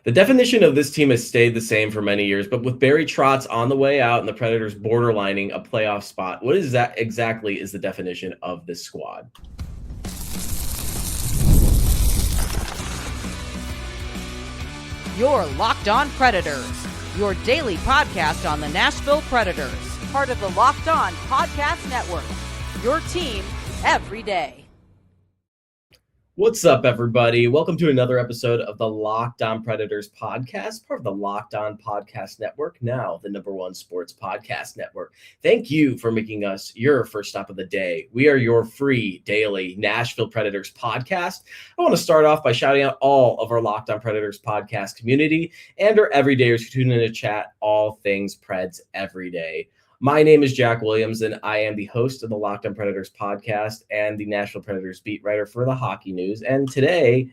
The definition of this team has stayed the same for many years, but with Barry Trotz on the way out and the Predators borderlining a playoff spot, what is that exactly is the definition of this squad? You're Locked On Predators, your daily podcast on the Nashville Predators, part of the Locked On Podcast Network, your team every day. What's up, everybody? Welcome to another episode of the Locked On Predators podcast, part of the Locked On Podcast Network, now the #1 sports podcast network. Thank you for making us your first stop of the day. We are your free daily Nashville Predators podcast. I want to start off by shouting out all of our Locked On Predators podcast community and our everydayers who tune in to chat all things Preds every day. My name is Jack Williams, and I am the host of the Locked On Predators podcast and the Nashville Predators beat writer for the Hockey News. And today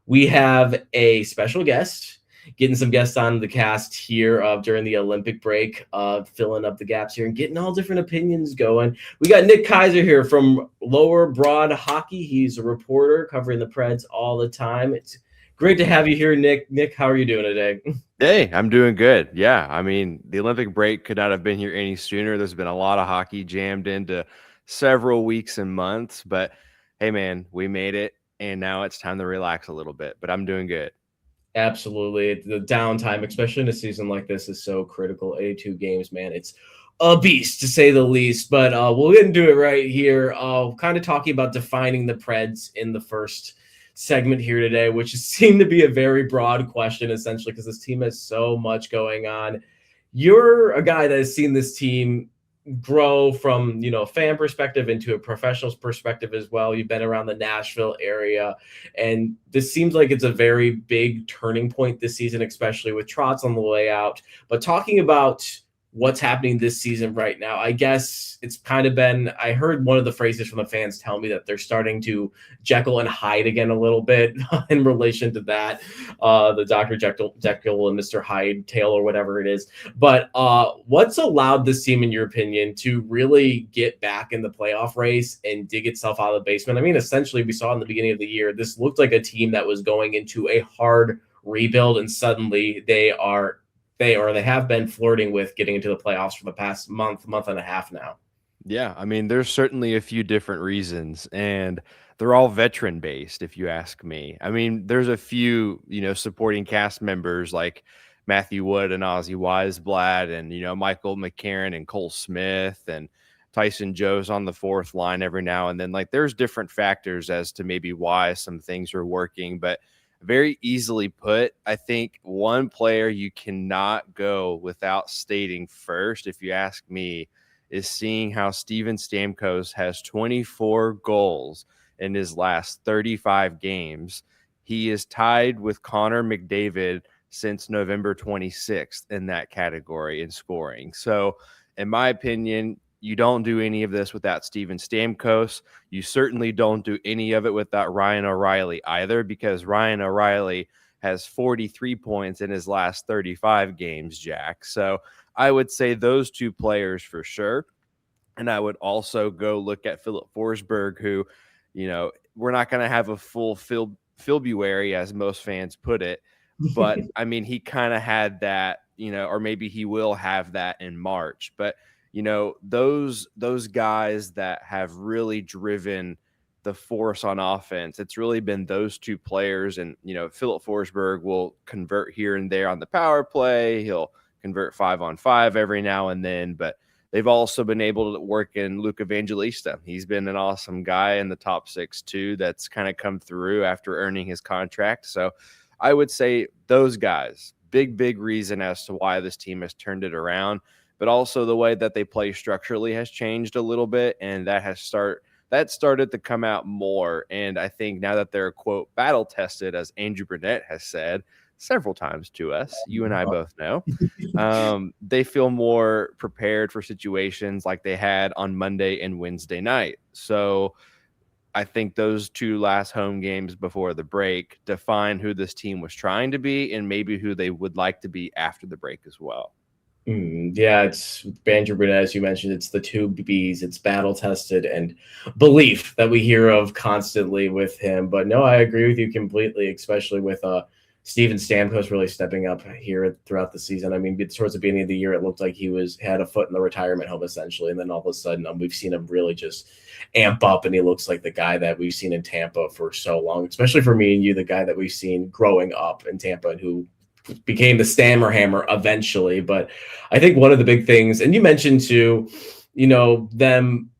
we have a special guest, getting some guests on the cast here during the Olympic break, filling up the gaps here and getting all different opinions going. We got Nick Kieser here from Lower Broad Hockey. He's a reporter covering the Preds all the time. It's great to have you here, Nick. Nick, how are you doing today? Hey, I'm doing good. Yeah, I mean, the Olympic break could not have been here any sooner. There's been a lot of hockey jammed into several weeks and months, but hey, man, we made it, and now it's time to relax a little bit, but I'm doing good. Absolutely. The downtime, especially in a season like this, is so critical. 82 games, man. It's a beast, to say the least, but we'll get into it right here. Kind of talking about defining the Preds in the first segment here today, which seemed to be a very broad question, essentially, because this team has so much going on. You're a guy that has seen this team grow from, a fan perspective into a professional perspective as well. You've been around the Nashville area, and this seems like it's a very big turning point this season, especially with Trotz on the way out. But talking about what's happening this season right now, I guess it's kind of been, I heard one of the phrases from the fans tell me that they're starting to Jekyll and Hyde again a little bit in relation to that, the Dr. Jekyll and Mr. Hyde tale or whatever it is. But what's allowed this team, in your opinion, to really get back in the playoff race and dig itself out of the basement? I mean, essentially, we saw in the beginning of the year, this looked like a team that was going into a hard rebuild, and suddenly they have been flirting with getting into the playoffs for the past month and a half now. Yeah, I mean, there's certainly a few different reasons, and they're all veteran-based, if you ask me. I mean, there's a few, supporting cast members like Matthew Wood and Ozzy Weisblatt and, Michael McCarron and Cole Smith and Tyson Joe's on the fourth line every now and then. Like, there's different factors as to maybe why some things are working, but very easily put, I think one player you cannot go without stating first, if you ask me, is seeing how Steven Stamkos has 24 goals in his last 35 games. He is tied with Connor McDavid since November 26th in that category in scoring. So, in my opinion, you don't do any of this without Steven Stamkos. You certainly don't do any of it without Ryan O'Reilly either, because Ryan O'Reilly has 43 points in his last 35 games, Jack. So I would say those two players for sure. And I would also go look at Philip Forsberg, who, we're not going to have a full February, as most fans put it. But, I mean, he kind of had that, or maybe he will have that in March. But those guys that have really driven the force on offense, it's really been those two players. And, Philip Forsberg will convert here and there on the power play. He'll convert 5-on-5 every now and then, but they've also been able to work in Luke Evangelista. He's been an awesome guy in the top six too. That's kind of come through after earning his contract. So I would say those guys, big reason as to why this team has turned it around. But also the way that they play structurally has changed a little bit, and that started to come out more. And I think now that they're, quote, battle tested, as Andrew Burnett has said several times to us, you and I both know, they feel more prepared for situations like they had on Monday and Wednesday night. So I think those two last home games before the break define who this team was trying to be and maybe who they would like to be after the break as well. Yeah, it's Andrew Burnett, as you mentioned. It's the two B's. It's battle tested and belief that we hear of constantly with him. But no, I agree with you completely, especially with Steven Stamkos really stepping up here throughout the season. I mean, towards the beginning of the year, it looked like he had a foot in the retirement home essentially, and then all of a sudden, we've seen him really just amp up, and he looks like the guy that we've seen in Tampa for so long, especially for me and you, the guy that we've seen growing up in Tampa and who became the Stammer Hammer eventually. But I think one of the big things, and you mentioned too, them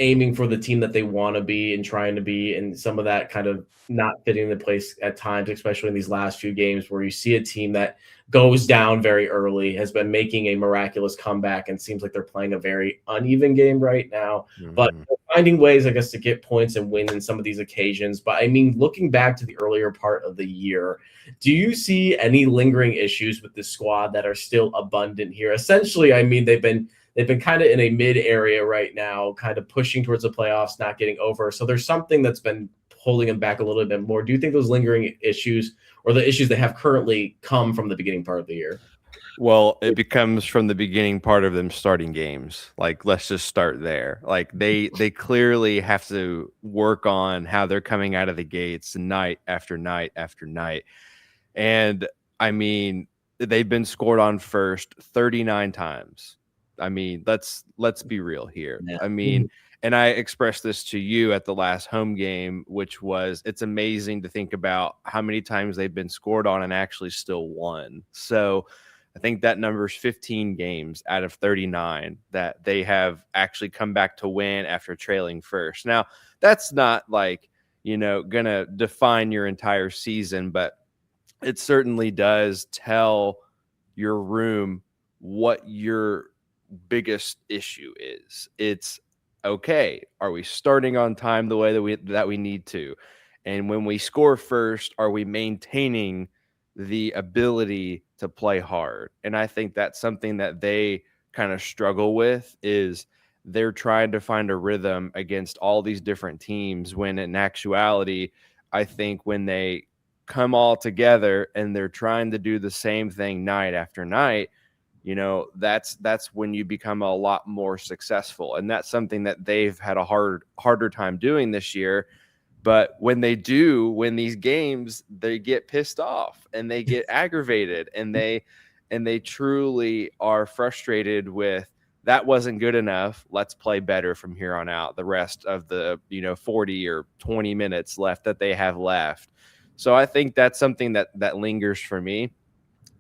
aiming for the team that they want to be and trying to be, and some of that kind of not fitting the place at times, especially in these last few games where you see a team that goes down very early, has been making a miraculous comeback, and seems like they're playing a very uneven game right now. But finding ways, I guess, to get points and win in some of these occasions. But I mean, looking back to the earlier part of the year, do you see any lingering issues with the squad that are still abundant here? Essentially, I mean, they've been kind of in a mid area right now, kind of pushing towards the playoffs, not getting over. So there's something that's been holding them back a little bit more. Do you think those lingering issues, or the issues they have currently, come from the beginning part of the year? Well, it becomes from the beginning part of them starting games. Like, let's just start there. Like, they clearly have to work on how they're coming out of the gates night after night after night. And I mean, they've been scored on first 39 times. I mean, let's be real here. Yeah. I mean, and I expressed this to you at the last home game, which was, it's amazing to think about how many times they've been scored on and actually still won. So I think that number's 15 games out of 39 that they have actually come back to win after trailing first. Now, that's not like, gonna define your entire season, but it certainly does tell your room what your biggest issue is. It's, okay, are we starting on time the way that we need to? And when we score first, are we maintaining the ability to play hard? And I think that's something that they kind of struggle with, is they're trying to find a rhythm against all these different teams, when in actuality, I think when they come all together and they're trying to do the same thing night after night, that's when you become a lot more successful. And that's something that they've had a harder time doing this year. But when they do win these games, they get pissed off and they get aggravated, and they truly are frustrated with, that wasn't good enough. Let's play better from here on out, the rest of the 40 or 20 minutes left that they have left. So I think that's something that lingers for me.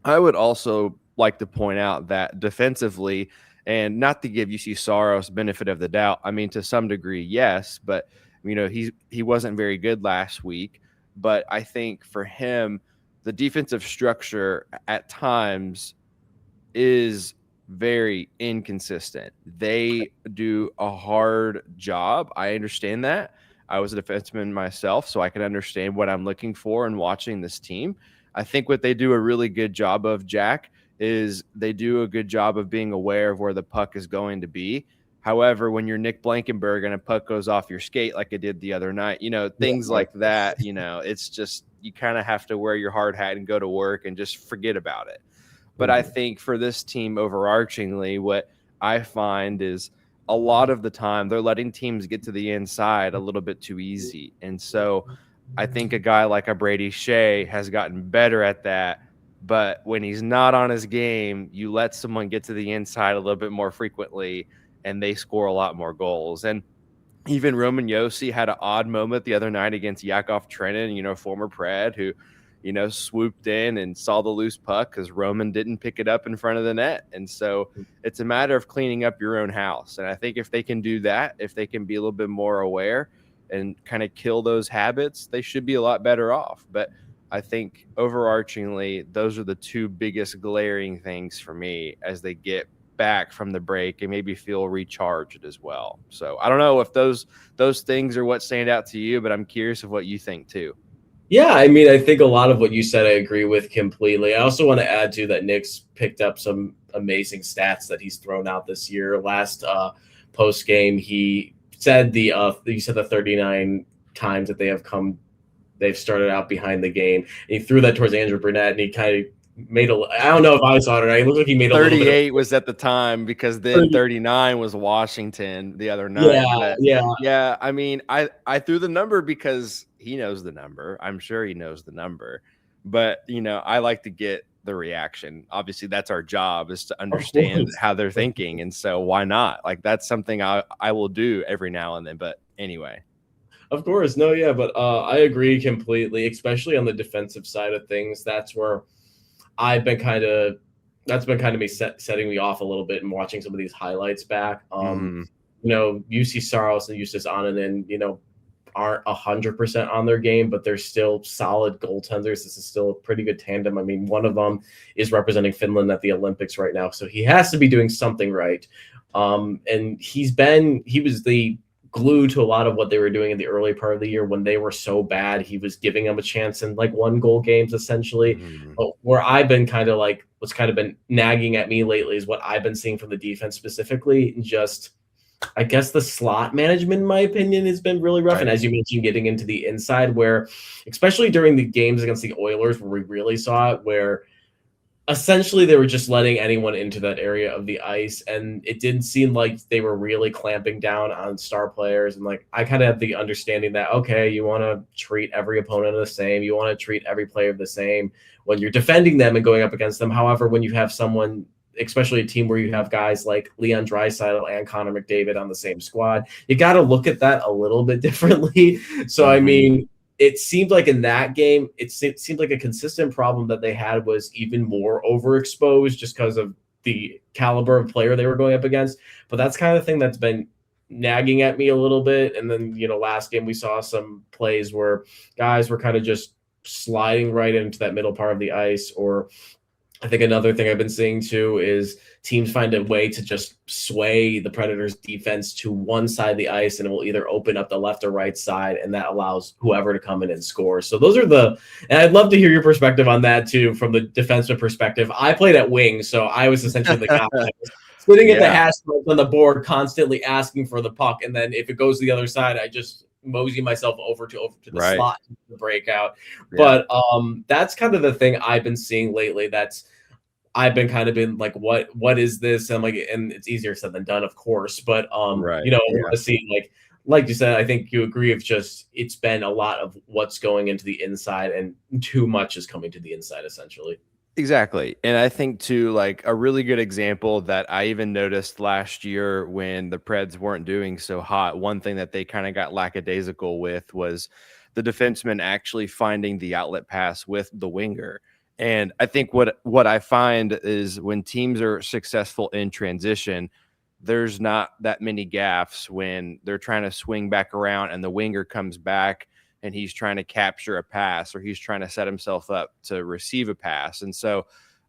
I would also like to point out that defensively, and not to give UC Saros benefit of the doubt, I mean, to some degree, yes, but he wasn't very good last week. But I think for him, the defensive structure at times is very inconsistent. They do a hard job. I understand that. I was a defenseman myself, so I can understand what I'm looking for in watching this team. I think what they do a really good job of, Jack, is they do a good job of being aware of where the puck is going to be. However, when you're Nick Blankenberg and a puck goes off your skate like it did the other night, things like that, it's just, you kind of have to wear your hard hat and go to work and just forget about it. But I think for this team overarchingly, what I find is a lot of the time they're letting teams get to the inside a little bit too easy. And so I think a guy like a Brady Shea has gotten better at that. But when he's not on his game, you let someone get to the inside a little bit more frequently, and they score a lot more goals. And even Roman Josi had an odd moment the other night against Yakov Trenin, former Pred, who, swooped in and saw the loose puck because Roman didn't pick it up in front of the net. And so it's a matter of cleaning up your own house. And I think if they can do that, if they can be a little bit more aware and kind of kill those habits, they should be a lot better off. But I think overarchingly, those are the two biggest glaring things for me as they get back from the break and maybe feel recharged as well. So I don't know if those things are what stand out to you, but I'm curious of what you think too. Yeah, I mean, I think a lot of what you said I agree with completely. I also want to add to that Nick's picked up some amazing stats that he's thrown out this year. Last post game, he said the 39 times that they've started out behind the game. And he threw that towards Andrew Burnett, and he kind of made I don't know if I saw it right. It looked like he made 38 was at the time, because then 39 was Washington the other night. Yeah. I mean, I threw the number because he knows the number. I'm sure he knows the number, but I like to get the reaction. Obviously, that's our job, is to understand how they're thinking. And so why not? Like, that's something I will do every now and then. But anyway. Of course. No, yeah, but I agree completely, especially on the defensive side of things. That's where I've been kind of that's been kind of setting me off a little bit and watching some of these highlights back. UC Saros and Eustace Ananen, aren't 100% on their game, but they're still solid goaltenders. This is still a pretty good tandem. I mean, one of them is representing Finland at the Olympics right now, so he has to be doing something right. And he was the glue to a lot of what they were doing in the early part of the year when they were so bad. He was giving them a chance in like 1-goal games essentially. But where I've been kind of like what's kind of been nagging at me lately is what I've been seeing from the defense specifically. Just I guess the slot management, in my opinion, has been really rough. Right. And as you mentioned, getting into the inside, where especially during the games against the Oilers, where we really saw it, where essentially they were just letting anyone into that area of the ice, and it didn't seem like they were really clamping down on star players. And like I kind of have the understanding that, okay, you want to treat every opponent the same, you want to treat every player the same when you're defending them and going up against them. However, when you have someone, especially a team where you have guys like Leon Draisaitl and Connor McDavid on the same squad, you got to look at that a little bit differently. So, I mean, it seemed like in that game, it seemed like a consistent problem that they had was even more overexposed just because of the caliber of player they were going up against. But that's kind of the thing that's been nagging at me a little bit. And then, last game we saw some plays where guys were kind of just sliding right into that middle part of the ice. Or I think another thing I've been seeing too is teams find a way to just sway the Predators defense to one side of the ice, and it will either open up the left or right side, and that allows whoever to come in and score. So those are and I'd love to hear your perspective on that too, from the defensive perspective. I played at wing, so I was essentially the guy sitting at the hash marks on the board, constantly asking for the puck, and then if it goes to the other side, I just mosey myself over to the slot to the breakout. But that's kind of the thing I've been seeing lately. I've been kind of been like, what is this? And and it's easier said than done, of course. But I want to see like you said, I think you agree with just it's been a lot of what's going into the inside, and too much is coming to the inside essentially. Exactly. And I think too, like a really good example that I even noticed last year when the Preds weren't doing so hot, one thing that they kind of got lackadaisical with was the defenseman actually finding the outlet pass with the winger. And I think what I find is when teams are successful in transition, there's not that many gaffes when they're trying to swing back around and the winger comes back and he's trying to capture a pass, or he's trying to set himself up to receive a pass. And so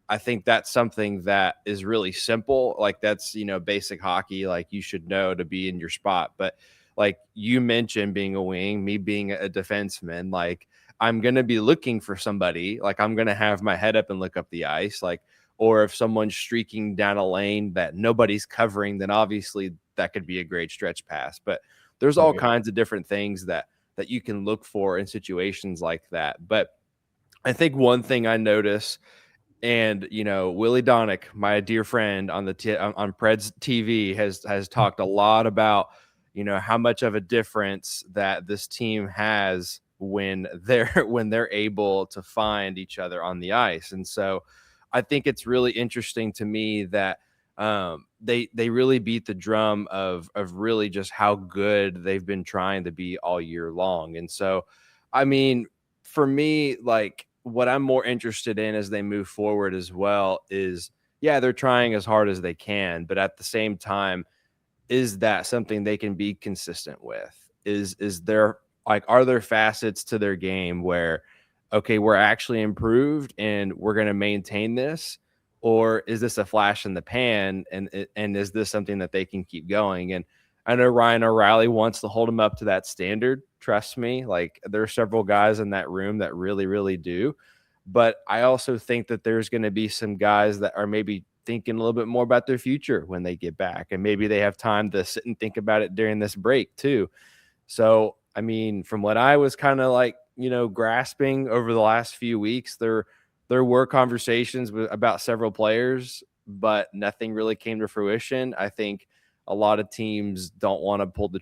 I think that's something that is really simple. Like that's, basic hockey, like you should know to be in your spot. But like you mentioned being a wing, me being a defenseman, like I'm going to be looking for somebody, like I'm going to have my head up and look up the ice. Like, or if someone's streaking down a lane that nobody's covering, then obviously that could be a great stretch pass. But there's all kinds of different things that you can look for in situations like that. But I think one thing I notice, and Willie Donick, my dear friend on on Preds TV, has talked a lot about how much of a difference that this team has when they're able to find each other on the ice. And so I think it's really interesting to me that they really beat the drum of really just how good they've been trying to be all year long. And so, I mean, for me, like what I'm more interested in as they move forward as well is, they're trying as hard as they can, but at the same time, is that something they can be consistent with? Is there are there facets to their game where, okay, we're actually improved and we're going to maintain this? Or is this a flash in the pan, and is this something that they can keep going? And I know Ryan O'Reilly wants to hold them up to that standard. Trust me, like there are several guys in that room that really, really do. But I also think that there's going to be some guys that are maybe thinking a little bit more about their future when they get back, and maybe they have time to sit and think about it during this break too. So, I mean, from what I was kind of like, grasping over the last few weeks, there were conversations about several players, but nothing really came to fruition. I think a lot of teams don't want to pull the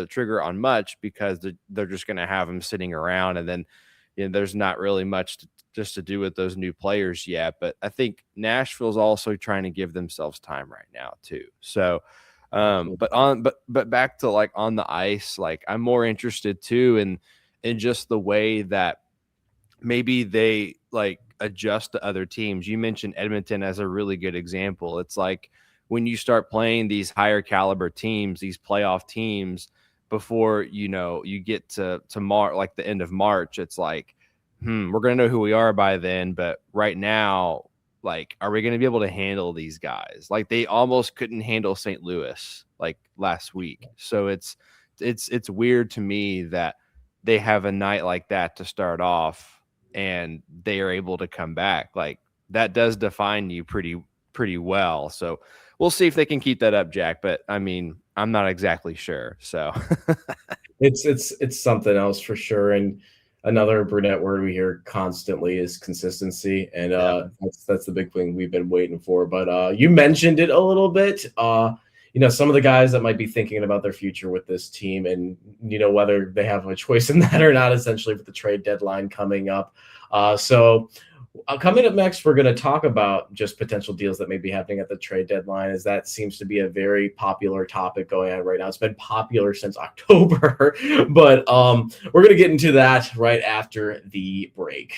trigger on much because they're just going to have them sitting around. And then, there's not really much just to do with those new players yet. But I think Nashville's also trying to give themselves time right now too. So, but back to like on the ice, like I'm more interested too in just the way that maybe they like adjust to other teams. You mentioned Edmonton as a really good example. It's like when you start playing these higher caliber teams, these playoff teams, before you get to March, like the end of March, it's like, we're gonna know who we are by then. But right now, like, are we gonna be able to handle these guys? Like they almost couldn't handle St. Louis like last week. So it's weird to me that they have a night like that to start off and they are able to come back. Like that does define you pretty well. So we'll see if they can keep that up, Jack. But I mean, I'm not exactly sure. So it's something else for sure. And another brunette word we hear constantly is consistency. And that's the big thing we've been waiting for. But you mentioned it a little bit. Some of the guys that might be thinking about their future with this team and, whether they have a choice in that or not, essentially with the trade deadline coming up. Coming up next, we're going to talk about just potential deals that may be happening at the trade deadline, as that seems to be a very popular topic going on right now. It's been popular since October, but we're going to get into that right after the break.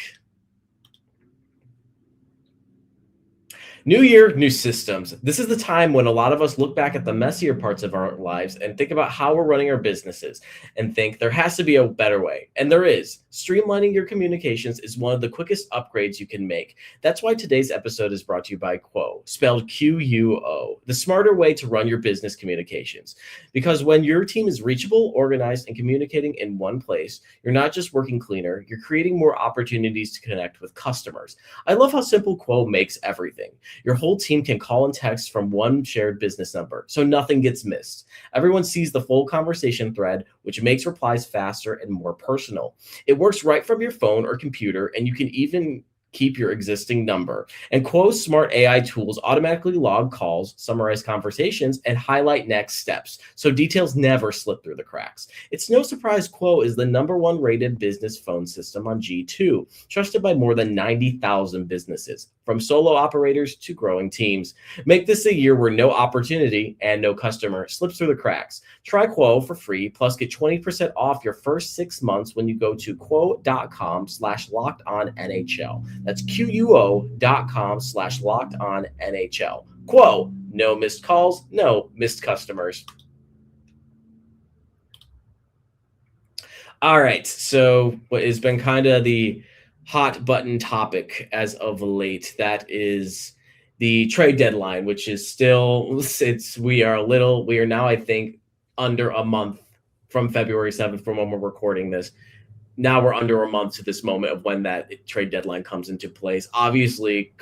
New year, new systems. This is the time when a lot of us look back at the messier parts of our lives and think about how we're running our businesses and think there has to be a better way. And there is. Streamlining your communications is one of the quickest upgrades you can make. That's why today's episode is brought to you by Quo, spelled Quo, the smarter way to run your business communications. Because when your team is reachable, organized, and communicating in one place, you're not just working cleaner, you're creating more opportunities to connect with customers. I love how simple Quo makes everything. Your whole team can call and text from one shared business number, so nothing gets missed. Everyone sees the full conversation thread, which makes replies faster and more personal. It works right from your phone or computer, and you can even keep your existing number. And Quo's smart AI tools automatically log calls, summarize conversations, and highlight next steps, so details never slip through the cracks. It's no surprise Quo is the #1 rated business phone system on G2, trusted by more than 90,000 businesses, from solo operators to growing teams. Make this a year where no opportunity and no customer slips through the cracks. Try Quo for free, plus get 20% off your first 6 months when you go to quo.com/lockedonnhl. That's quo.com/lockedonnhl. Quo, no missed calls, no missed customers. All right, so what has been kind of the hot button topic as of late, that is the trade deadline, which is still, we are now, I think, under a month from February 7th from when we're recording this. Now we're under a month to this moment of when that trade deadline comes into place. Obviously,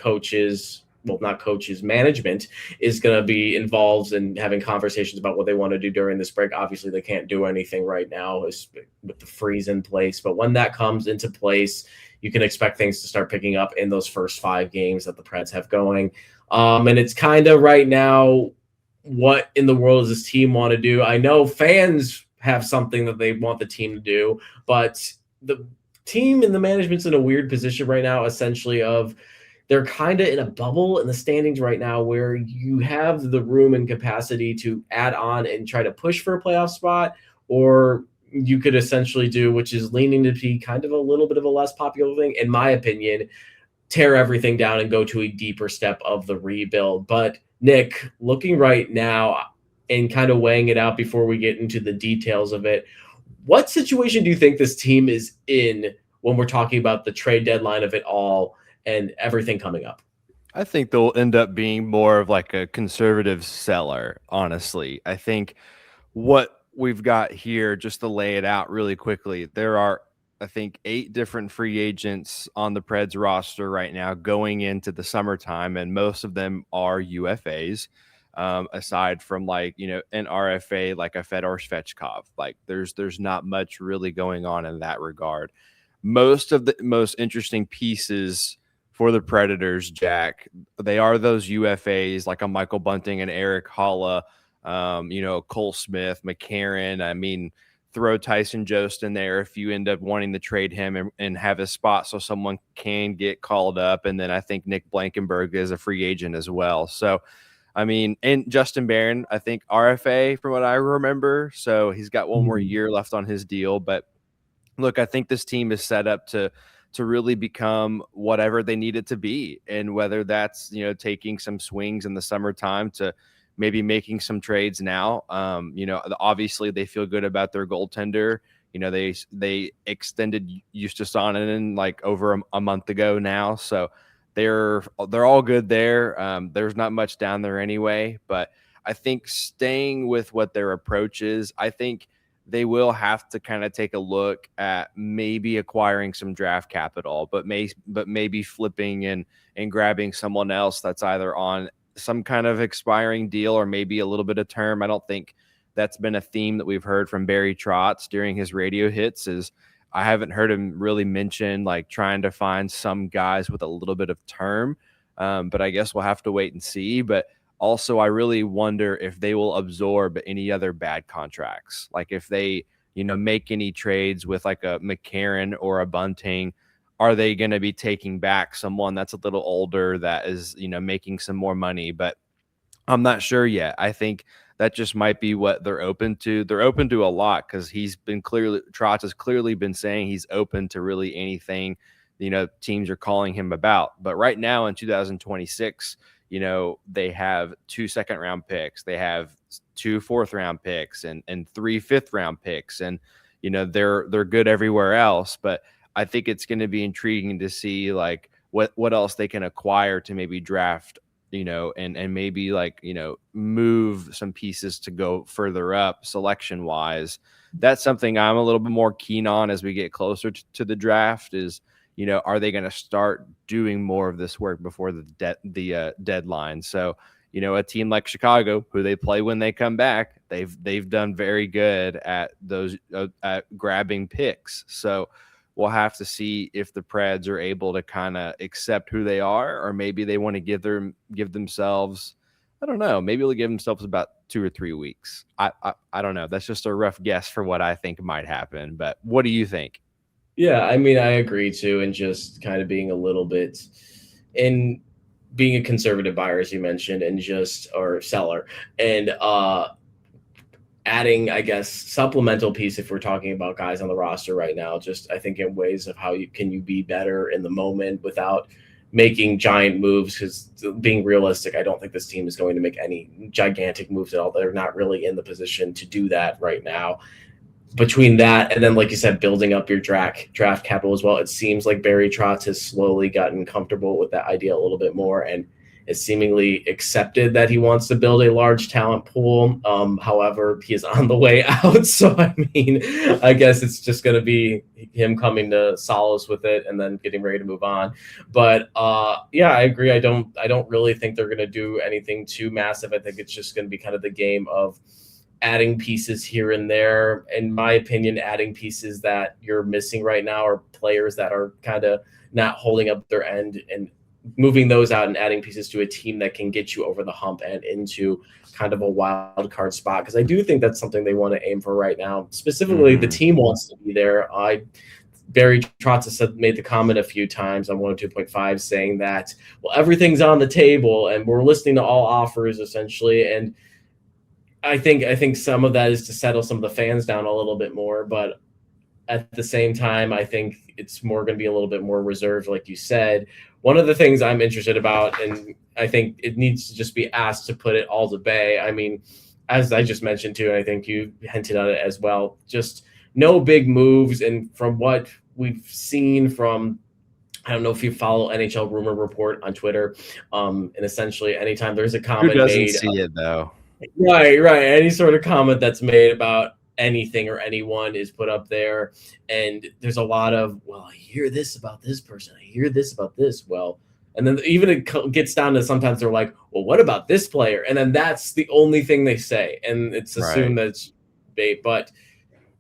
management is going to be involved in having conversations about what they want to do during this break. Obviously, they can't do anything right now with the freeze in place. But when that comes into place, you can expect things to start picking up in those first 5 games that the Preds have going. And it's kind of right now, what in the world does this team want to do? I know fans have something that they want the team to do, but the team and the management's in a weird position right now, essentially, of they're kind of in a bubble in the standings right now where you have the room and capacity to add on and try to push for a playoff spot, or you could essentially do, which is leaning to be kind of a little bit of a less popular thing, in my opinion, tear everything down and go to a deeper step of the rebuild. But Nick, looking right now and kind of weighing it out before we get into the details of it, what situation do you think this team is in when we're talking about the trade deadline of it all and everything coming up? I think they'll end up being more of like a conservative seller, honestly. I think what we've got here, just to lay it out really quickly, there are, I think, 8 different free agents on the Preds roster right now going into the summertime, and most of them are UFAs. Aside from like, an RFA, like a Fedor Svechkov, like there's not much really going on in that regard. Most of the most interesting pieces for the Predators, Jack, they are those UFAs like a Michael Bunting and Eric Holla, Cole Smith, McCarron. I mean, throw Tyson Jost in there if you end up wanting to trade him and have his spot so someone can get called up. And then I think Nick Blankenberg is a free agent as well. So, I mean, and Justin Barron, I think RFA from what I remember. So he's got one more year left on his deal. But look, I think this team is set up to really become whatever they need it to be. And whether that's, taking some swings in the summertime to maybe making some trades now. Obviously they feel good about their goaltender. They extended Justus Sonnen like over a month ago now. So they're all good there. There's not much down there anyway, but I think staying with what their approach is, I think they will have to kind of take a look at maybe acquiring some draft capital, but maybe flipping and grabbing someone else that's either on some kind of expiring deal or maybe a little bit of term. I don't think that's been a theme that we've heard from Barry Trotz during his radio hits. Is I haven't heard him really mention like trying to find some guys with a little bit of term. But I guess we'll have to wait and see. But also, I really wonder if they will absorb any other bad contracts. Like if they, make any trades with like a McCarron or a Bunting, are they going to be taking back someone that's a little older that is, making some more money? But I'm not sure yet. I think that just might be what they're open to. They're open to a lot because Trotz has clearly been saying he's open to really anything, teams are calling him about. But right now in 2026, they have 2 second-round picks. They have 2 fourth-round picks and 3 fifth-round picks. And, they're good everywhere else. But I think it's going to be intriguing to see like what else they can acquire to maybe draft, and maybe like, move some pieces to go further up selection wise. That's something I'm a little bit more keen on as we get closer to the draft is, are they going to start doing more of this work before the deadline? So, a team like Chicago, who they play when they come back, they've done very good at those at grabbing picks. So we'll have to see if the Preds are able to kind of accept who they are, or maybe they want to give themselves, I don't know, maybe they'll give themselves about 2 or 3 weeks. I don't know. That's just a rough guess for what I think might happen. But what do you think? Yeah, I mean, I agree too, and just kind of being a little bit in being a conservative buyer, as you mentioned, and or seller, and adding, I guess, supplemental piece if we're talking about guys on the roster right now. Just I think in ways of how you be better in the moment without making giant moves. Because being realistic, I don't think this team is going to make any gigantic moves at all. They're not really in the position to do that right now. Between that and then, like you said, building up your draft capital as well, it seems like Barry Trotz has slowly gotten comfortable with that idea a little bit more and is seemingly accepted that he wants to build a large talent pool. However, he is on the way out. So, I mean, I guess it's just going to be him coming to solace with it and then getting ready to move on. But yeah, I agree. I don't really think they're going to do anything too massive. I think it's just going to be kind of the game of adding pieces here and there. In my opinion, adding pieces that you're missing right now are players that are kind of not holding up their end, and moving those out and adding pieces to a team that can get you over the hump and into kind of a wild card spot. Because I do think that's something they want to aim for right now. Specifically, the team wants to be there. Barry Trotz has made the comment a few times on 102.5 saying that, well, everything's on the table and we're listening to all offers essentially. And I think some of that is to settle some of the fans down a little bit more, but at the same time, I think it's more going to be a little bit more reserved, like you said. One of the things I'm interested about, and I think it needs to just be asked to put it all to bay. I mean, as I just mentioned too, and I think you hinted on it as well, just no big moves. And from what we've seen from, I don't know if you follow NHL Rumor Report on Twitter, and essentially anytime there's a comment Who doesn't made, see it though? Right. Any sort of comment that's made about anything or anyone is put up there. And there's a lot of, well, I hear this about this person. I hear this about this. Well, and then even it gets down to sometimes they're like, well, what about this player? And then that's the only thing they say. And it's assumed that it's bait. But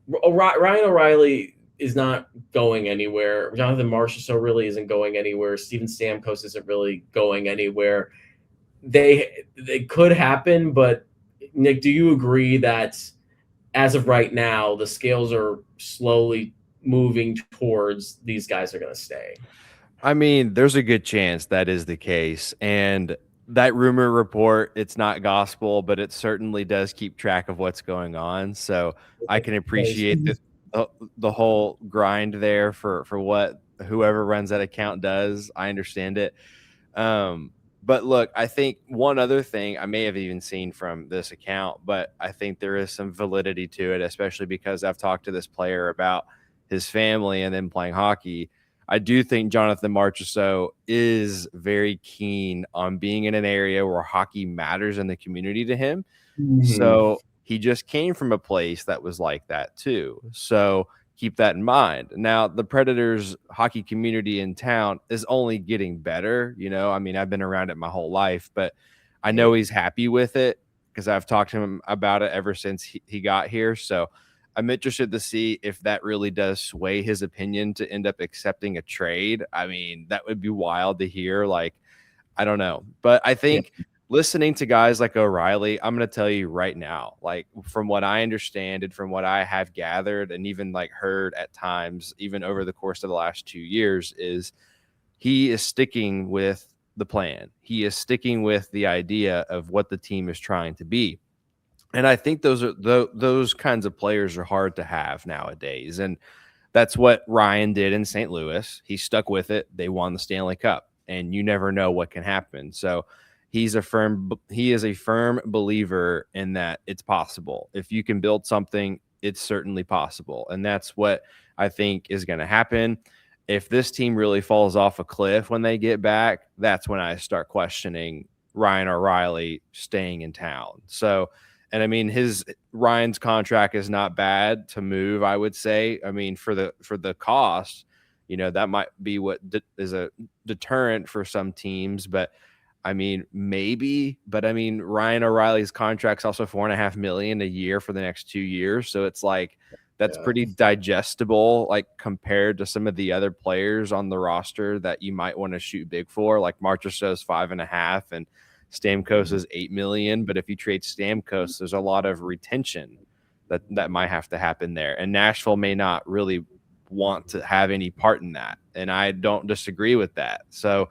Ryan O'Reilly is not going anywhere. Jonathan Marchessault really isn't going anywhere. Steven Stamkos isn't really going anywhere. They could happen, but Nick, do you agree that as of right now, the scales are slowly moving towards these guys are going to stay. I mean, there's a good chance that is the case. And that rumor report, it's not gospel, but it certainly does keep track of what's going on. So I can appreciate the whole grind there for what whoever runs that account does. I understand it. But look, I think one other thing I may have even seen from this account, but I think there is some validity to it, especially because I've talked to this player about his family and then playing hockey. I do think Jonathan Marchessault is very keen on being in an area where hockey matters in the community to him. So he just came from a place that was like that too. So keep that in mind. Now, the Predators hockey community in town is only getting better. I mean, I've been around it my whole life, but I know he's happy with it because I've talked to him about it ever since he got here. So I'm interested to see if that really does sway his opinion to end up accepting a trade. I mean, that would be wild to hear. Like, I don't know. But I think listening to guys like O'Reilly, I'm going to tell you right now, like from what I understand and from what I have gathered and even like heard at times, even over the course of the last 2 years, is he is sticking with the plan. He is sticking with the idea of what the team is trying to be. And I think those kinds of players are hard to have nowadays. And that's what Ryan did in St. Louis. He stuck with it. They won the Stanley Cup, and you never know what can happen. So he is a firm believer in that it's possible. If you can build something, it's certainly possible. And that's what I think is going to happen. If this team really falls off a cliff when they get back, that's when I start questioning Ryan O'Reilly staying in town. So, and I mean, Ryan's contract is not bad to move, I would say. I mean, for the cost, that might be what is a deterrent for some teams, but I mean, maybe, but I mean, Ryan O'Reilly's contract's also $4.5 million a year for the next 2 years. So it's like, that's pretty digestible, like compared to some of the other players on the roster that you might want to shoot big for, like Marchessault's 5.5 and Stamkos is $8 million. But if you trade Stamkos, there's a lot of retention that might have to happen there. And Nashville may not really want to have any part in that. And I don't disagree with that. So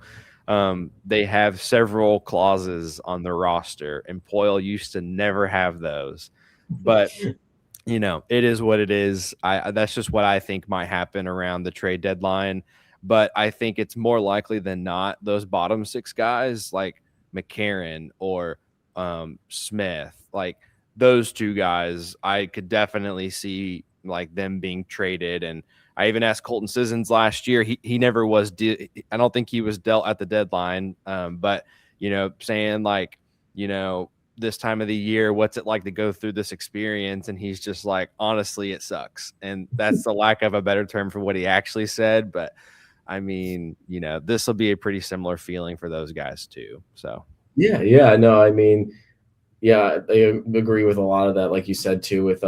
they have several clauses on the roster, and Poyle used to never have those. But, it is what it is. That's just what I think might happen around the trade deadline. But I think it's more likely than not those bottom six guys like McCarron or Smith, like those two guys, I could definitely see like them being traded. And I even asked Colton Sissons last year. He never was. I don't think he was dealt at the deadline. But saying like, this time of the year, what's it like to go through this experience? And he's just like, honestly, it sucks. And that's the lack of a better term for what he actually said. But I mean, this will be a pretty similar feeling for those guys too. So yeah, no, I mean, yeah, I agree with a lot of that. Like you said too, with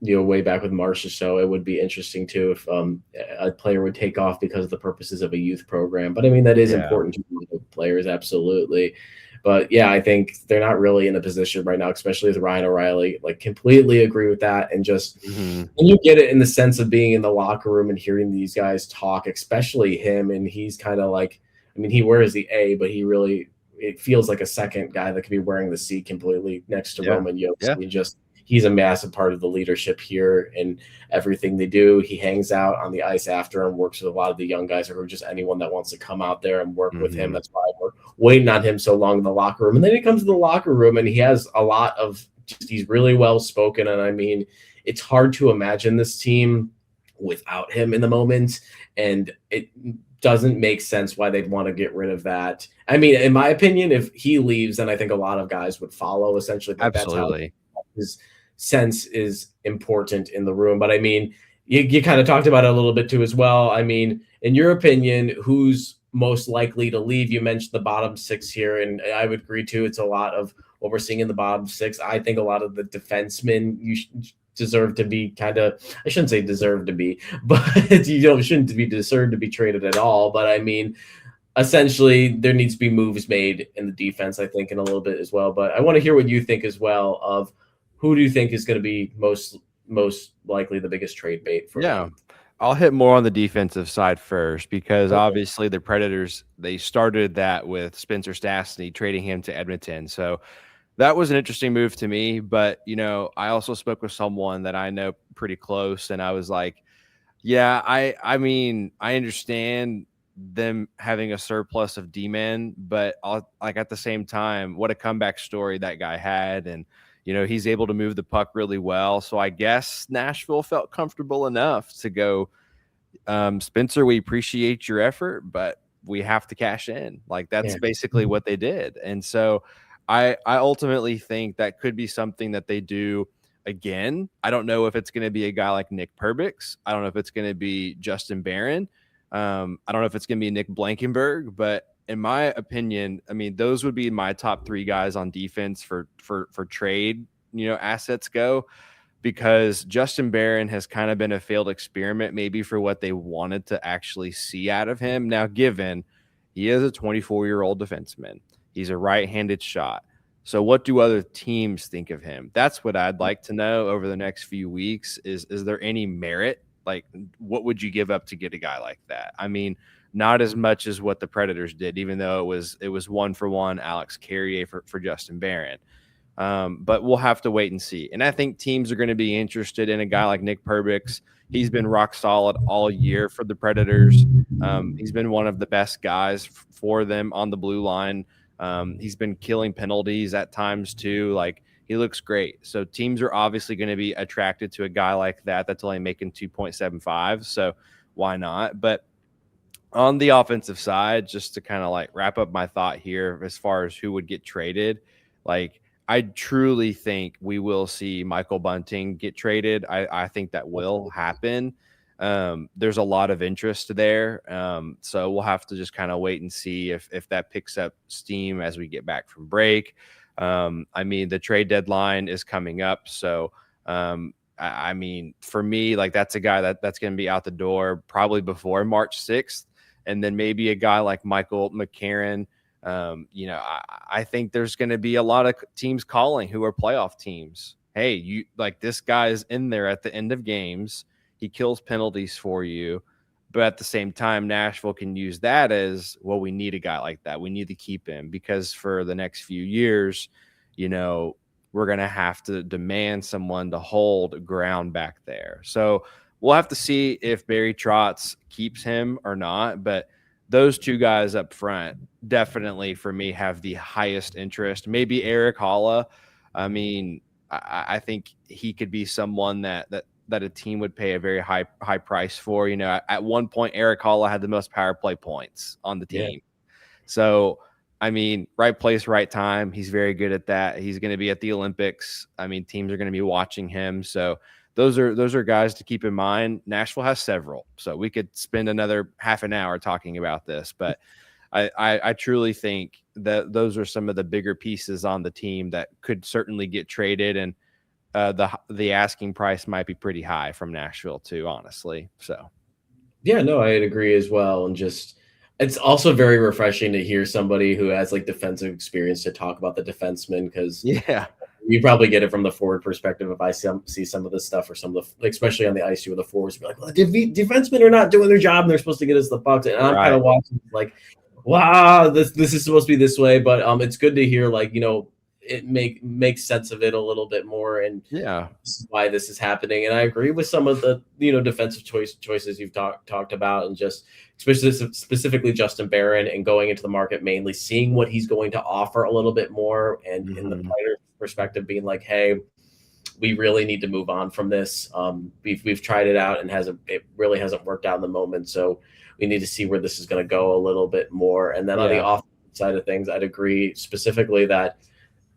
way back with Marchessault, it would be interesting too if a player would take off because of the purposes of a youth program. But I mean, that is important to players, absolutely. But yeah, I think they're not really in a position right now, especially with Ryan O'Reilly. Like, completely agree with that. And just and you get it in the sense of being in the locker room and hearing these guys talk, especially him. And he's kind of like, I mean, he wears the A, but it feels like a second guy that could be wearing the C completely next to Roman Josi. Yeah. He's a massive part of the leadership here and everything they do. He hangs out on the ice after and works with a lot of the young guys, or just anyone that wants to come out there and work with him. That's why we're waiting on him so long in the locker room. And then he comes to the locker room and he has a lot of he's really well spoken. And I mean, it's hard to imagine this team without him in the moment. And it doesn't make sense why they'd want to get rid of that. I mean, in my opinion, if he leaves, then I think a lot of guys would follow, essentially. Absolutely. That's how his sense is important in the room. But I mean, you kind of talked about it a little bit too as well. I mean, in your opinion, who's most likely to leave? You mentioned the bottom six here, and I would agree too. It's a lot of what we're seeing in the bottom six. I think a lot of the defensemen deserve to be I shouldn't say deserve to be, but shouldn't be deserved to be traded at all. But I mean, essentially there needs to be moves made in the defense, I think, in a little bit as well. But I want to hear what you think as well of who do you think is going to be most likely the biggest trade bait for them? I'll hit more on the defensive side first because obviously the Predators, they started that with Spencer Stastny, trading him to Edmonton. So that was an interesting move to me. But, I also spoke with someone that I know pretty close, and I was like, yeah, I mean, I understand them having a surplus of D-men, but at the same time, what a comeback story that guy had. And, he's able to move the puck really well. So I guess Nashville felt comfortable enough to go, Spencer, we appreciate your effort, but we have to cash in. Like, that's basically what they did. And so I ultimately think that could be something that they do again. I don't know if it's going to be a guy like Nick Perbix. I don't know if it's going to be Justin Barron. I don't know if it's going to be Nick Blankenberg, but in my opinion, I mean, those would be my top 3 guys on defense for trade, assets go, because Justin Barron has kind of been a failed experiment, maybe for what they wanted to actually see out of him. Now, given he is a 24-year-old defenseman, he's a right-handed shot. So what do other teams think of him? That's what I'd like to know over the next few weeks. Is there any merit? Like, what would you give up to get a guy like that? I mean, not as much as what the Predators did, even though it was 1-for-1 Alex Carrier for Justin Barron. But we'll have to wait and see. And I think teams are going to be interested in a guy like Nick Perbix. He's been rock solid all year for the Predators. He's been one of the best guys for them on the blue line. He's been killing penalties at times too. Like, he looks great. So teams are obviously going to be attracted to a guy like that that's only making 2.75. So why not? But on the offensive side, just to kind of like wrap up my thought here as far as who would get traded, like, I truly think we will see Michael Bunting get traded. I think that will happen. There's a lot of interest there. So we'll have to just kind of wait and see if that picks up steam as we get back from break. I mean, the trade deadline is coming up. So, I mean, for me, like, that's a guy that's going to be out the door probably before March 6th. And then maybe a guy like Michael McCarron. I think there's going to be a lot of teams calling who are playoff teams. Hey, you like, this guy is in there at the end of games. He kills penalties for you. But at the same time, Nashville can use that as, well, we need a guy like that. We need to keep him because for the next few years, we're going to have to demand someone to hold ground back there. So we'll have to see if Barry Trotz keeps him or not. But those 2 guys up front definitely for me have the highest interest. Maybe Eric Holla. I mean, I think he could be someone that a team would pay a very high price for. At one point, Eric Holla had the most power play points on the team. Yeah. So, I mean, right place, right time. He's very good at that. He's going to be at the Olympics. I mean, teams are going to be watching him. So those are guys to keep in mind. Nashville has several, so we could spend another half an hour talking about this. But I truly think that those are some of the bigger pieces on the team that could certainly get traded, and the asking price might be pretty high from Nashville too, honestly. So, yeah, no, I'd agree as well. And just, it's also very refreshing to hear somebody who has like defensive experience to talk about the defenseman, because you probably get it from the forward perspective. If I see some of this stuff, or some of the, especially on the ice, where the forwards be like, well, defensemen are not doing their job and they're supposed to get us the pucks. And I'm kind of watching like, wow, this is supposed to be this way. But it's good to hear, like, it makes sense of it a little bit more, and this is why this is happening. And I agree with some of the defensive choices you've talked about, and just specifically Justin Barron, and going into the market, mainly seeing what he's going to offer a little bit more, and in the player perspective being like, hey, we really need to move on from this. We've tried it out and it really hasn't worked out in the moment, so we need to see where this is going to go a little bit more. And then on the offensive side of things, I'd agree specifically that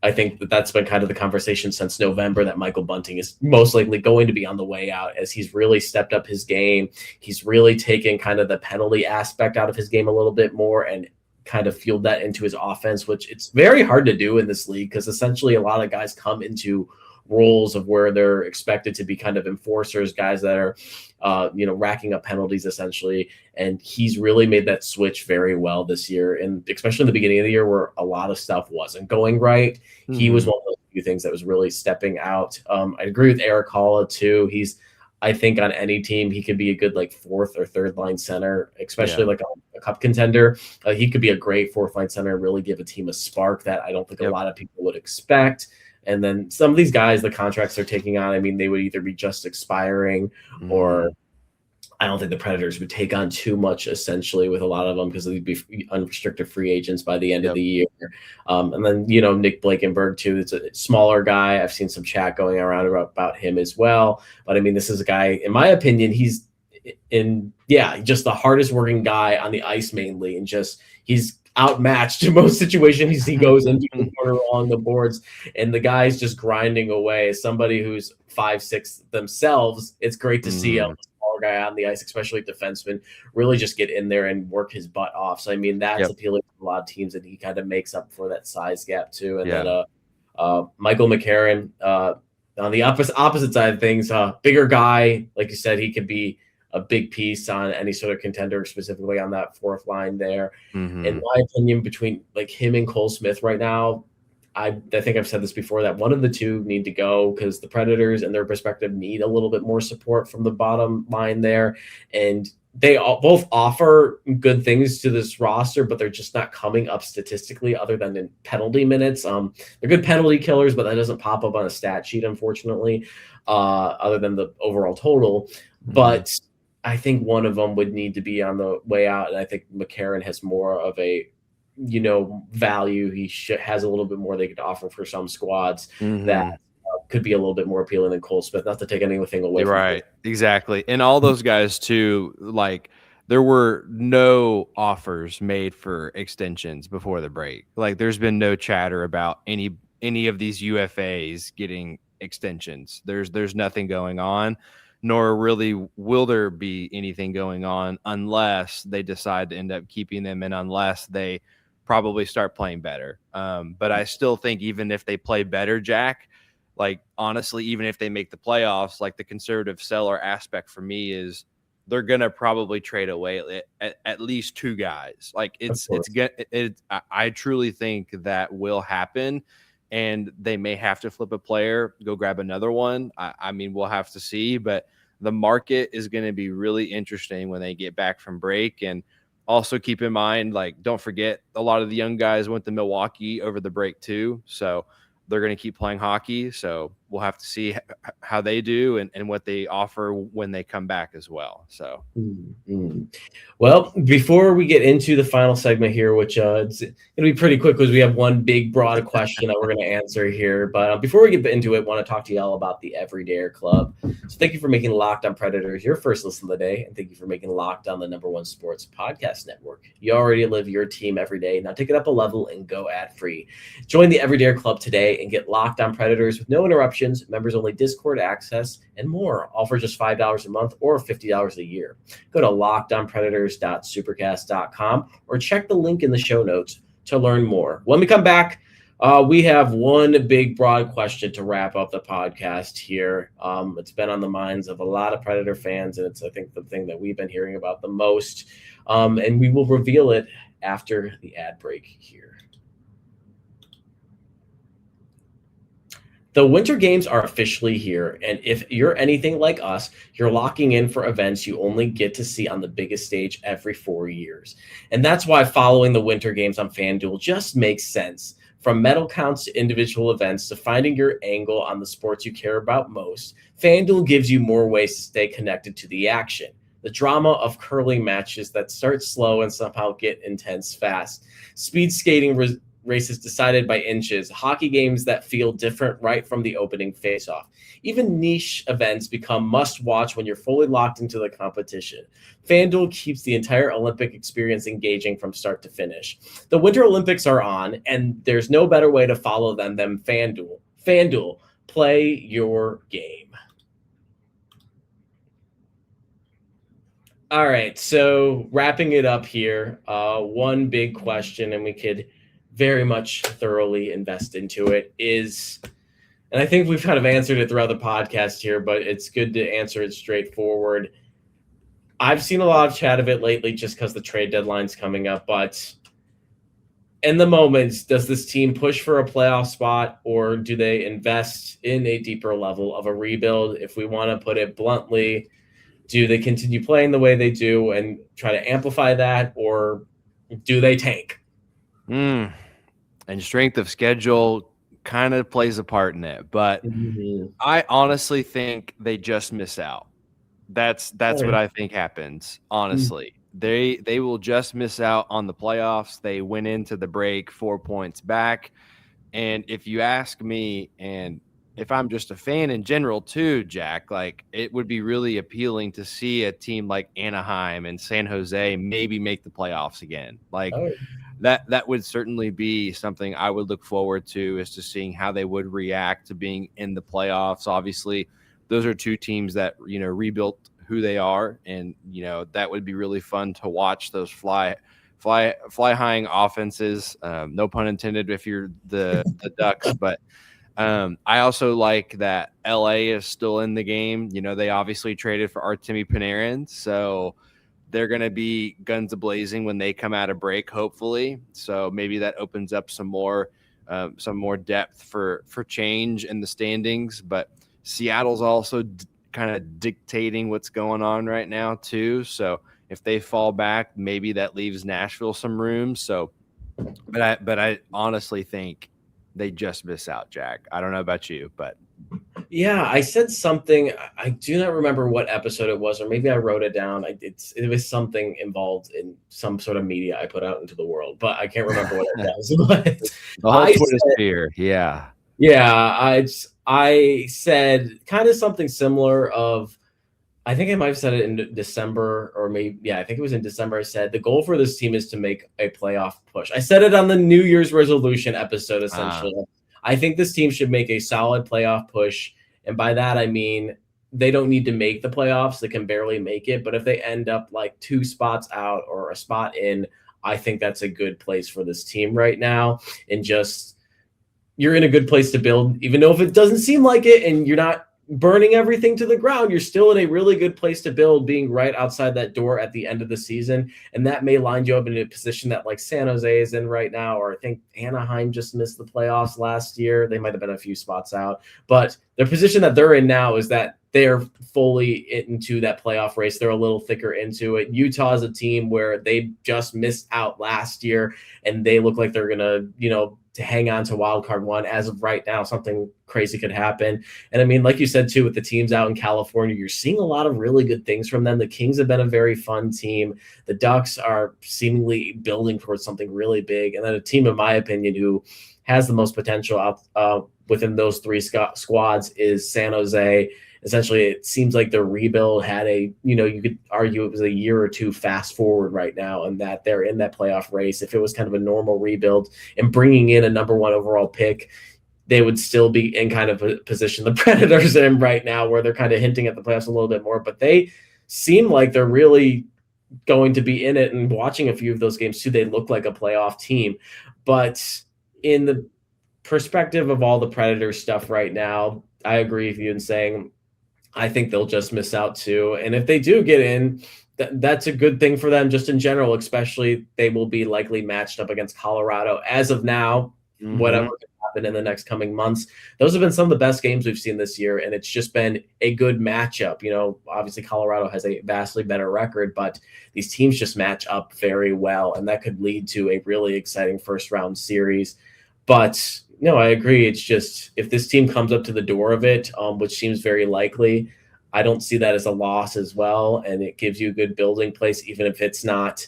I think that's been kind of the conversation since November, that Michael Bunting is most likely going to be on the way out, as he's really stepped up his game. He's really taken kind of the penalty aspect out of his game a little bit more, and kind of fueled that into his offense, which it's very hard to do in this league, because essentially a lot of guys come into roles of where they're expected to be kind of enforcers, guys that are, racking up penalties essentially. And he's really made that switch very well this year. And especially in the beginning of the year, where a lot of stuff wasn't going right, he was one of those few things that was really stepping out. I agree with Eric Halla too. I think on any team, he could be a good like fourth or third line center, especially like a cup contender. He could be a great fourth line center and really give a team a spark that I don't think a lot of people would expect. And then some of these guys, the contracts they're taking on, I mean, they would either be just expiring or I don't think the Predators would take on too much essentially with a lot of them because they'd be unrestricted free agents by the end of the year. And then, Nick Blankenberg too. It's a smaller guy. I've seen some chat going around about him as well. But I mean, this is a guy, in my opinion, he's just the hardest working guy on the ice mainly. And he's outmatched in most situations he goes into the corner along the boards, and the guy's just grinding away. As somebody who's 5'6" themselves, it's great to see a smaller guy on the ice, especially defenseman, really just get in there and work his butt off. So I mean, that's appealing to a lot of teams, and he kind of makes up for that size gap too. And then Michael McCarron on the opposite side of things, bigger guy, like you said, he could be a big piece on any sort of contender, specifically on that fourth line there. In my opinion, between like him and Cole Smith right now, I think I've said this before, that one of the two need to go because the Predators and their perspective need a little bit more support from the bottom line there. And they both offer good things to this roster, but they're just not coming up statistically other than in penalty minutes. They're good penalty killers, but that doesn't pop up on a stat sheet, unfortunately, other than the overall total. But I think one of them would need to be on the way out, and I think McCarron has more of a, value. He has a little bit more they could offer for some squads that could be a little bit more appealing than Cole Smith. Not to take anything away from right, exactly. And all those guys too, like there were no offers made for extensions before the break. Like there's been no chatter about any of these UFAs getting extensions. There's nothing going on. Nor really will there be anything going on unless they decide to end up keeping them and unless they probably start playing better. But I still think even if they play better, Jack, like honestly, even if they make the playoffs, like the conservative seller aspect for me is they're going to probably trade away at least two guys. Like I truly think that will happen. And they may have to flip a player, go grab another one. I mean, we'll have to see, but the market is going to be really interesting when they get back from break. And also keep in mind, like, don't forget, a lot of the young guys went to Milwaukee over the break too. So they're going to keep playing hockey. So we'll have to see how they do and what they offer when they come back as well. So, Well, before we get into the final segment here, which it's going to be pretty quick because we have one big, broad question that we're going to answer here. But before we get into it, I want to talk to y'all about the Everydayer Club. So thank you for making Locked On Predators your first listen of the day. And thank you for making Locked On the #1 sports podcast network. You already live your team every day. Now take it up a level and go ad-free. Join the Everydayer Club today and get Locked On Predators with no interruptions, members-only Discord access, and more, all for just $5 a month or $50 a year. Go to lockedonpredators.supercast.com or check the link in the show notes to learn more. When we come back, we have one big, broad question to wrap up the podcast here. It's been on the minds of a lot of Predator fans, and it's, I think, the thing that we've been hearing about the most. And we will reveal it after the ad break here. The Winter Games are officially here, and if you're anything like us, you're locking in for events you only get to see on the biggest stage every 4 years. And that's why following the Winter Games on FanDuel just makes sense. From medal counts to individual events to finding your angle on the sports you care about most, FanDuel gives you more ways to stay connected to the action. The drama of curling matches that start slow and somehow get intense fast. Speed skating races decided by inches, hockey games that feel different right from the opening faceoff. Even niche events become must-watch when you're fully locked into the competition. FanDuel keeps the entire Olympic experience engaging from start to finish. The Winter Olympics are on, and there's no better way to follow them than FanDuel. FanDuel, play your game. All right, so wrapping it up here, one big question, and we could very much thoroughly invest into it is, and I think we've kind of answered it throughout the podcast here, but it's good to answer it straightforward. I've seen a lot of chat of it lately just because the trade deadline's coming up, but in the moments, does this team push for a playoff spot, or do they invest in a deeper level of a rebuild? If we want to put it bluntly, do they continue playing the way they do and try to amplify that, or do they tank? And strength of schedule kind of plays a part in it, but I honestly think they just miss out. That's what I think happens, honestly. They will just miss out on the playoffs. They went into the break 4 points back. And if you ask me, and if I'm just a fan in general too, Jack, like it would be really appealing to see a team like Anaheim and San Jose maybe make the playoffs again. Like that would certainly be something I would look forward to, is to seeing how they would react to being in the playoffs. Obviously, those are two teams that, rebuilt who they are, and that would be really fun to watch those fly high offenses. No pun intended if you're the Ducks, but I also like that LA is still in the game. They obviously traded for Artemi Panarin, so they're going to be guns a-blazing when they come out of break, hopefully. So maybe that opens up some more depth for change in the standings. But Seattle's also kind of dictating what's going on right now too. So if they fall back, maybe that leaves Nashville some room. So, but I honestly think they just miss out, Jack. I don't know about you, but yeah, I said something. I do not remember what episode it was, or maybe I wrote it down. It was something involved in some sort of media I put out into the world, but I can't remember what it was. But the whole Twitter sphere, yeah. I said kind of something similar of, I think I might have said it in December, or maybe, I think it was in December. I said the goal for this team is to make a playoff push. I said it on the New Year's resolution episode, essentially. I think this team should make a solid playoff push. And by that, I mean, they don't need to make the playoffs. They can barely make it. But if they end up like 2 spots out or a spot in, I think that's a good place for this team right now. And just, you're in a good place to build, even though if it doesn't seem like it and you're not burning everything to the ground, you're still in a really good place to build, being right outside that door at the end of the season. And that may line you up in a position that like San Jose is in right now, or I think Anaheim just missed the playoffs last year. They might have been a few spots out, but the position that they're in now is that they're fully into that playoff race. They're a little thicker into it. Utah is a team where they just missed out last year, and they look like they're going to, to hang on to wild card one. As of right now, something crazy could happen. And I mean, like you said too, with the teams out in California, you're seeing a lot of really good things from them. The Kings have been a very fun team. The Ducks are seemingly building towards something really big. And then a team, in my opinion, who has the most potential out within those 3 squads is San Jose. Essentially, it seems like their rebuild had you could argue it was a year or 2 fast forward right now, and that they're in that playoff race. If it was kind of a normal rebuild and bringing in a number 1 overall pick, they would still be in kind of a position the Predators are in right now, where they're kind of hinting at the playoffs a little bit more. But they seem like they're really going to be in it, and watching a few of those games too, they look like a playoff team. But in the perspective of all the Predators stuff right now, I agree with you in saying I think they'll just miss out too. And if they do get in, that's a good thing for them just in general, especially they will be likely matched up against Colorado. As of now, whatever can happen in the next coming months, those have been some of the best games we've seen this year, and it's just been a good matchup. Obviously Colorado has a vastly better record, but these teams just match up very well, and that could lead to a really exciting first-round series. But no, I agree. It's just, if this team comes up to the door of it, which seems very likely, I don't see that as a loss as well. And it gives you a good building place, even if it's not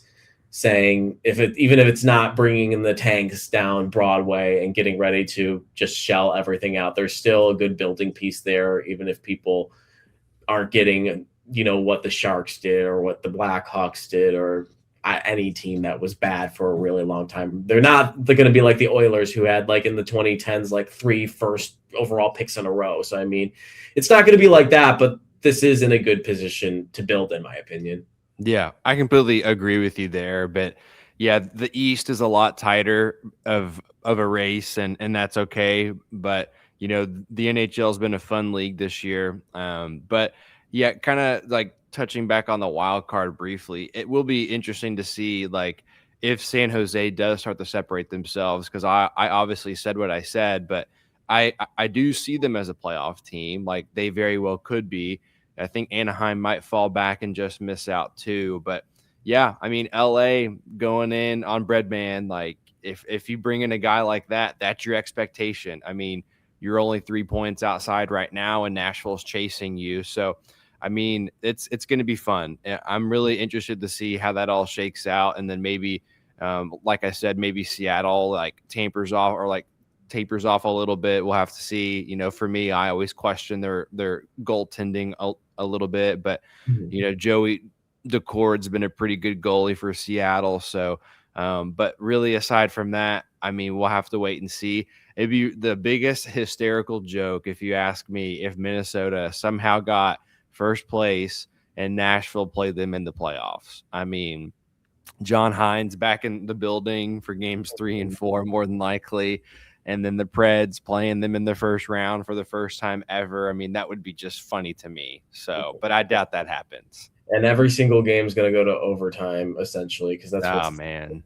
even if it's not bringing in the tanks down Broadway and getting ready to just shell everything out. There's still a good building piece there, even if people aren't getting, what the Sharks did or what the Blackhawks did, or any team that was bad for a really long time. They're going to be like the Oilers, who had like in the 2010s, like 3 first overall picks in a row. So, I mean, it's not going to be like that, but this is in a good position to build, in my opinion. Yeah, I completely agree with you there. But yeah, the East is a lot tighter of a race, and that's okay. But, the NHL has been a fun league this year. But yeah, kind of like touching back on the wild card briefly, it will be interesting to see, like, if San Jose does start to separate themselves, because I obviously said what I said, but I do see them as a playoff team. Like, they very well could be. I think Anaheim might fall back and just miss out too. But yeah, I mean, LA going in on Breadman, like if you bring in a guy like that, that's your expectation. I mean, you're only 3 points outside right now, and Nashville's chasing you. So, I mean, it's going to be fun. I'm really interested to see how that all shakes out, and then maybe, like I said, maybe Seattle like tapers off a little bit. We'll have to see. You know, for me, I always question their goaltending a little bit, but you know, Joey Decord's been a pretty good goalie for Seattle. So, but really, aside from that, I mean, we'll have to wait and see. It'd be the biggest hysterical joke, if you ask me, if Minnesota somehow got first place and Nashville played them in the playoffs. I mean, John Hines back in the building for games 3 and 4, more than likely. And then the Preds playing them in the first round for the first time ever. I mean, that would be just funny to me. So, but I doubt that happens. And every single game is going to go to overtime, essentially, because that's man.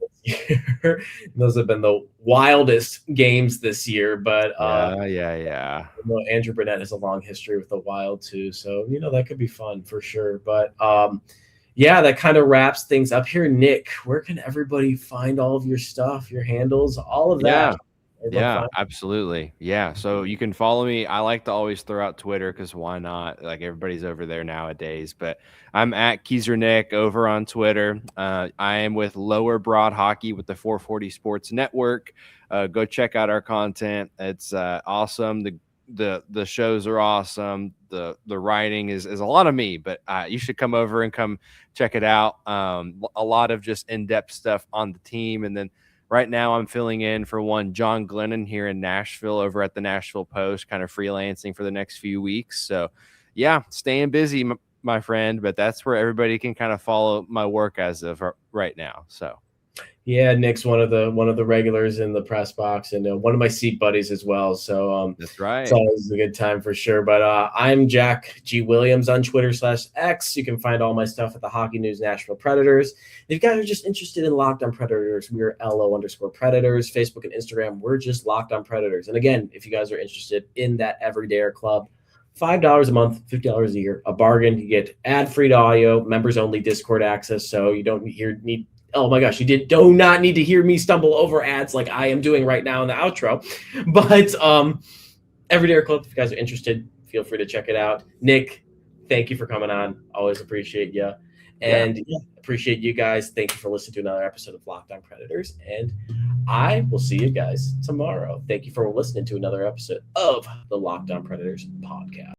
Those have been the wildest games this year. But yeah. Andrew Burnett has a long history with the Wild too, so you know that could be fun for sure. But yeah, that kind of wraps things up here. Nick, where can everybody find all of your stuff, your handles, all of that? Yeah, absolutely. Yeah. So you can follow me. I like to always throw out Twitter because why not? Like, everybody's over there nowadays. But I'm at Kieser Nick over on Twitter. I am with Lower Broad Hockey with the 440 Sports Network. Go check out our content. It's awesome. The shows are awesome. The writing is a lot of me, but you should come over and come check it out. A lot of just in-depth stuff on the team, and then right now I'm filling in for one John Glennon here in Nashville over at the Nashville Post, kind of freelancing for the next few weeks. So yeah, staying busy, my friend, but that's where everybody can kind of follow my work as of right now. So yeah, Nick's one of the regulars in the press box, and one of my seat buddies as well. So that's right. It's always a good time for sure. But I'm Jack G. Williams on Twitter/X. You can find all my stuff at the Hockey News Nashville Predators. If you guys are just interested in Locked On Predators, we're LO_Predators. Facebook and Instagram, we're just Locked On Predators. And again, if you guys are interested in that Everydayer Club, $5 a month, $50 a year, a bargain. You get ad-free audio, members-only Discord access, so you don't need. Oh my gosh, do not need to hear me stumble over ads like I am doing right now in the outro. But Everydayer Club, if you guys are interested, feel free to check it out. Nick, thank you for coming on. Always appreciate you. And appreciate you guys. Thank you for listening to another episode of Locked On Predators. And I will see you guys tomorrow. Thank you for listening to another episode of the Locked On Predators podcast.